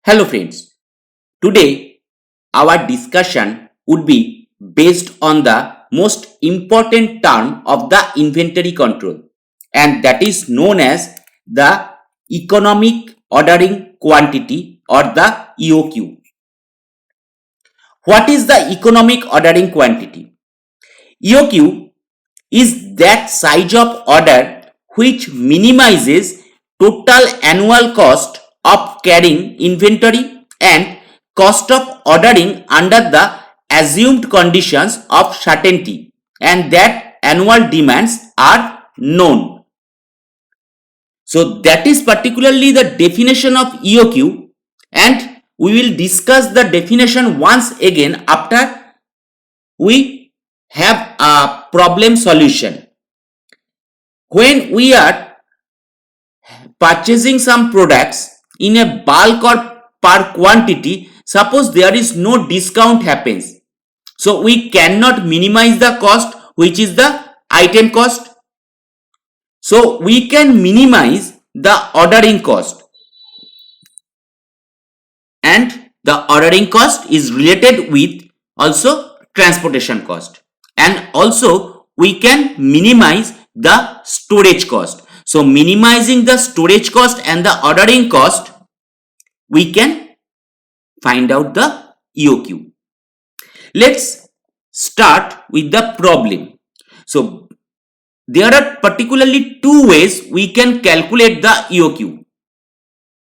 Hello friends, today our discussion would be based on the most important term of the inventory control, and that is known as the economic ordering quantity or the EOQ. What is the economic ordering quantity? EOQ is that size of order which minimizes total annual cost of carrying inventory and cost of ordering under the assumed conditions of certainty and that annual demands are known. So that is particularly the definition of EOQ, and we will discuss the definition once again after we have a problem solution. When we are purchasing some products in a bulk or per quantity, suppose there is no discount happens, so we cannot minimize the cost, which is the item cost. So we can minimize the ordering cost, and the ordering cost is related with also transportation cost, and also we can minimize the storage cost. So minimizing the storage cost and the ordering cost, we can find out the EOQ. Let's start with the problem. So there are particularly two ways we can calculate the EOQ.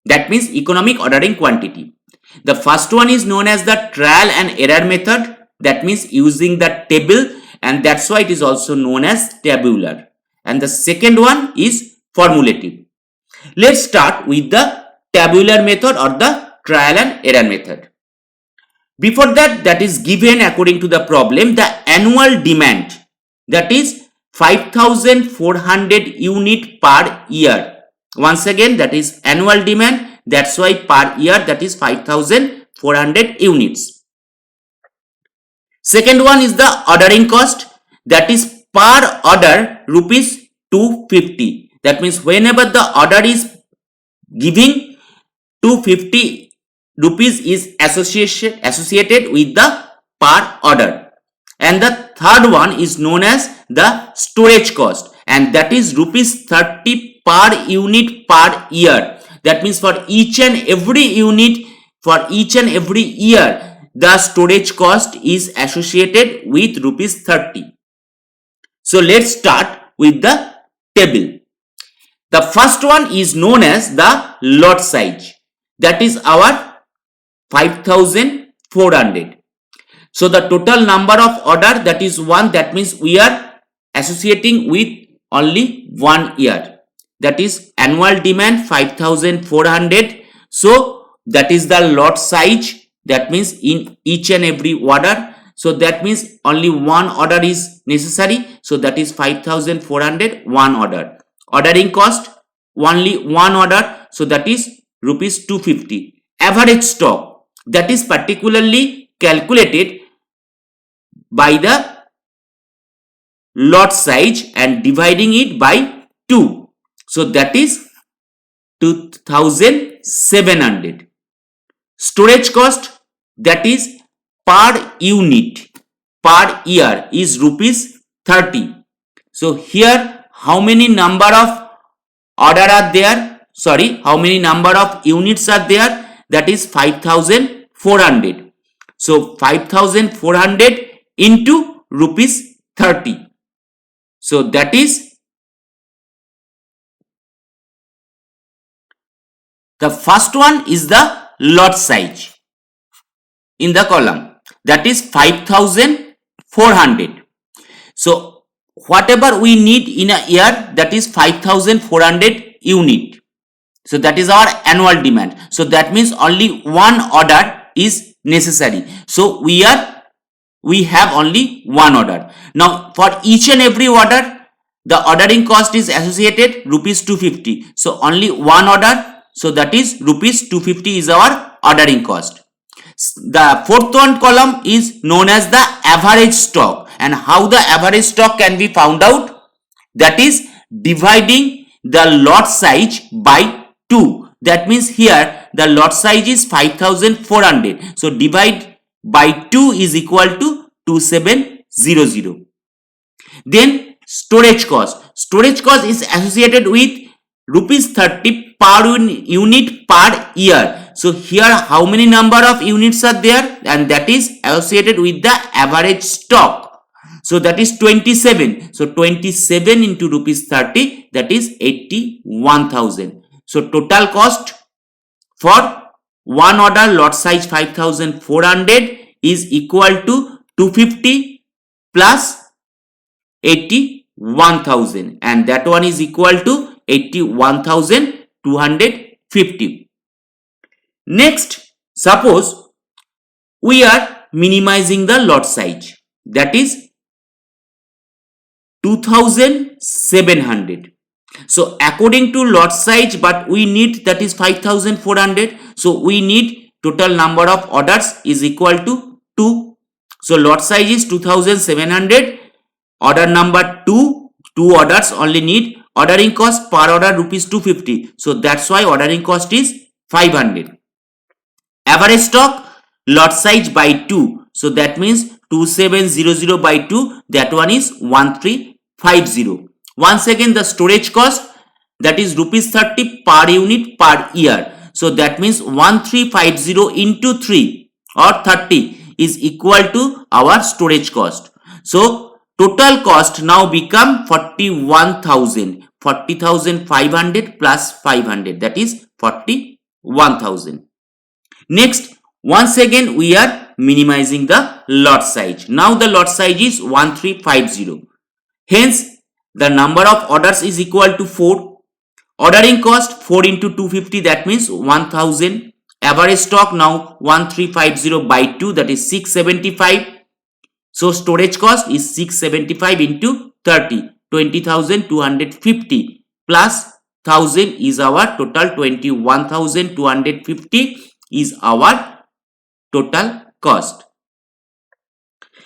That means economic ordering quantity. The first one is known as the trial and error method. That means using the table, and that's why it is also known as tabular. And the second one is formulative. Let's start with the tabular method or the trial and error method. Before that, that is given according to the problem, the annual demand, that is 5,400 unit per year. Once again, that is annual demand, that's why per year that is 5,400 units. Second one is the ordering cost, that is per order rupees 250. That means whenever the order is giving, 250 rupees is associated with the per order. And the third one is known as the storage cost, and that is rupees 30 per unit per year. That means for each and every unit, for each and every year, the storage cost is associated with rupees 30. So let's start with the table. The first one is known as the lot size, that is our 5,400. So the total number of order, that is 1, that means we are associating with only 1 year, that is annual demand 5,400. So that is the lot size, that means in each and every order. So that means only one order is necessary, so that is 5,400, one order. Ordering cost, only one order, so that is rupees 250. Average stock, that is particularly calculated by the lot size and dividing it by 2. So that is 2,700. Storage cost, that is per unit per year is rupees 30. So here how many number of order are there? Sorry, how many number of units are there? That is 5,400. So 5,400 into rupees 30. So that is the first one is the lot size in the column, that is 5,400. So whatever we need in a year, that is 5,400 unit. So that is our annual demand. So that means only one order is necessary. So we have only one order. Now for each and every order, the ordering cost is associated rupees 250. So only one order, so that is rupees 250 is our ordering cost. The fourth one column is known as the average stock, and how the average stock can be found out, that is dividing the lot size by 2. That means here the lot size is 5400. So divide by 2 is equal to 2700. Then storage cost. Storage cost is associated with rupees 30 per unit per year. So here how many number of units are there, and that is associated with the average stock. So that is 27. So 27 into rupees 30, that is 81,000. So total cost for one order lot size 5400 is equal to 250 plus 81,000, and that one is equal to 81,250. Next, suppose we are minimizing the lot size, that is 2700. So according to lot size, but we need that is 5400. So we need total number of orders is equal to 2. So lot size is 2700. Order number 2 orders only need. Ordering cost per order rupees 250. So that's why ordering cost is 500. Average stock lot size by 2. So that means 2700 by 2, that one is 1350. Once again the storage cost, that is rupees 30 per unit per year. So that means 1350 into 3 or 30 is equal to our storage cost. So total cost now become 41,000. 40,500 plus 500, that is 41,000. Next, once again we are minimizing the lot size. Now the lot size is 1350. Hence the number of orders is equal to 4. Ordering cost 4 into 250, that means 1000. Average stock now 1350 by 2, that is 675. So storage cost is 675 into 30, 20,250 plus 1000 is our total. 21,250 is our total cost.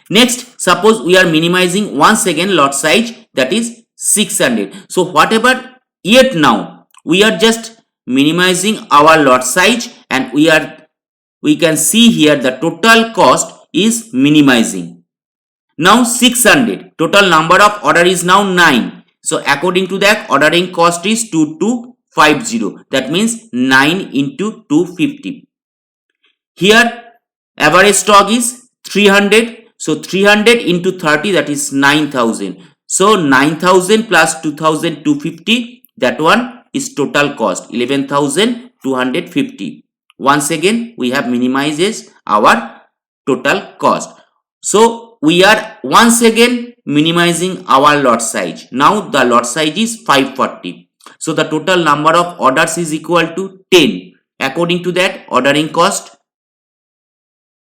Next, suppose we are minimizing once again lot size, that is 600. So whatever, yet now we are just minimizing our lot size, and we can see here the total cost is minimizing. Now 600, total number of order is now 9. So according to that, ordering cost is 2250. That means 9 into 250. Here average stock is 300. So 300 into 30, that is 9,000. So 9,000 plus 2,250, that one is total cost 11,250. Once again we have minimizes our total cost. So we are once again minimizing our lot size. Now the lot size is 540. So the total number of orders is equal to 10. According to that, ordering cost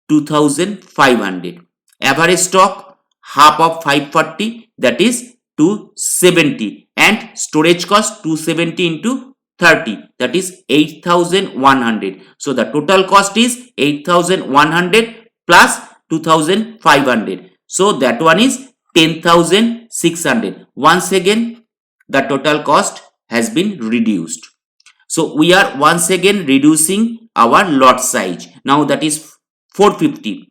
2,500. Average stock half of 540, that is 270, and storage cost 270 into 30, that is 8,100. So the total cost is 8,100 plus 2,500. So that one is 10,600. Once again the total cost has been reduced. So we are once again reducing our lot size. Now that is 450.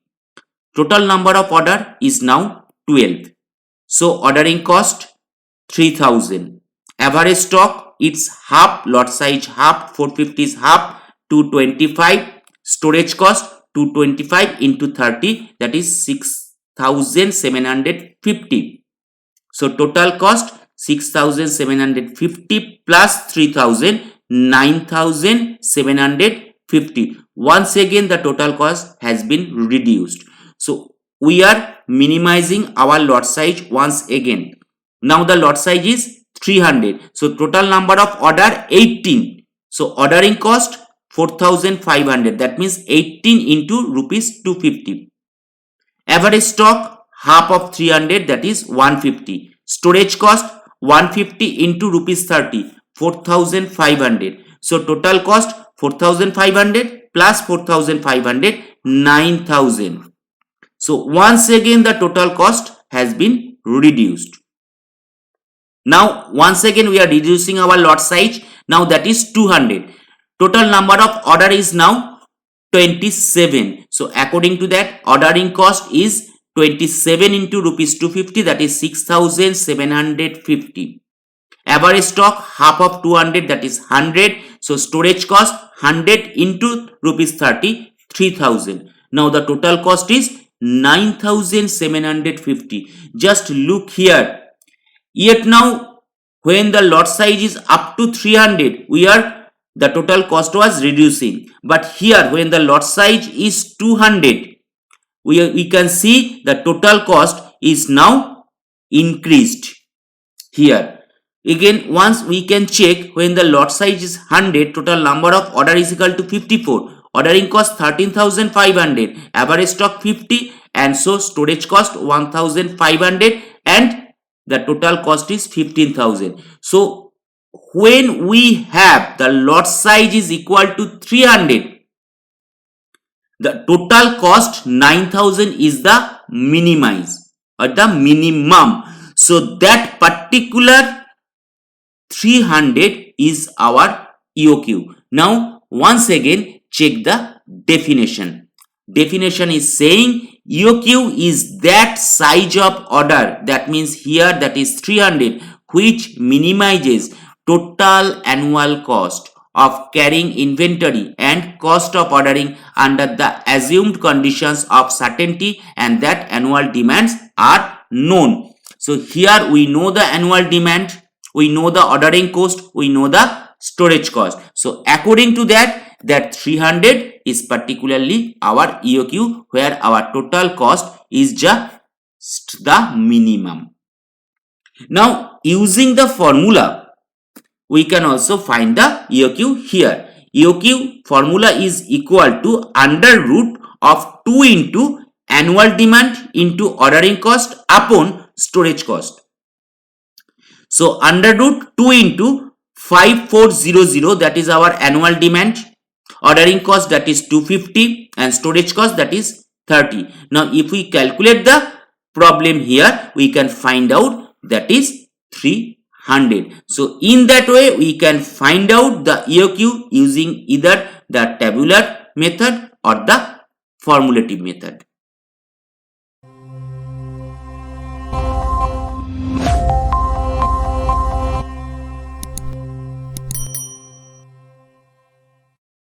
Total number of order is now 12. So ordering cost 3,000. Average stock, it's half, lot size half, 450 is half, 225. Storage cost 225 into 30, that is 6,750. So total cost 6,750 plus 3,000, 9,750. Once again the total cost has been reduced. So we are minimizing our lot size once again. Now the lot size is 300. So total number of order 18. So ordering cost 4,500. That means 18 into rupees 250. Average stock half of 300, that is 150. Storage cost 150 into rupees 30, 4,500. So total cost 4,500 plus 4,500, 9,000. So once again the total cost has been reduced. Now once again we are reducing our lot size. Now that is 200. Total number of order is now 27. So according to that, ordering cost is 27 into rupees 250, that is 6,750. Average stock half of 200, that is 100. So storage cost 100 into rupees 30, 3,000. Now the total cost is 9,750. Just look here. Yet now when the lot size is up to 300, the total cost was reducing. But here when the lot size is 200, we can see the total cost is now increased here. Again, once we can check, when the lot size is 100, total number of order is equal to 54. Ordering cost 13,500, average stock 50, and so storage cost 1,500, and the total cost is 15,000. So when we have the lot size is equal to 300, the total cost 9,000 is the minimize or the minimum. So that particular 300 is our EOQ. Now once again check the definition. Definition is saying EOQ is that size of order, that means here that is 300, which minimizes total annual cost of carrying inventory and cost of ordering under the assumed conditions of certainty and that annual demands are known. So here we know the annual demand, we know the ordering cost, we know the storage cost. So according to that 300 is particularly our EOQ, where our total cost is just the minimum. Now using the formula, we can also find the EOQ here. EOQ formula is equal to under root of 2 into annual demand into ordering cost upon storage cost. So under root 2 into 5400, that is our annual demand, ordering cost that is 250, and storage cost that is 30. Now if we calculate the problem here, we can find out that is 300. So in that way we can find out the EOQ using either the tabular method or the formulative method.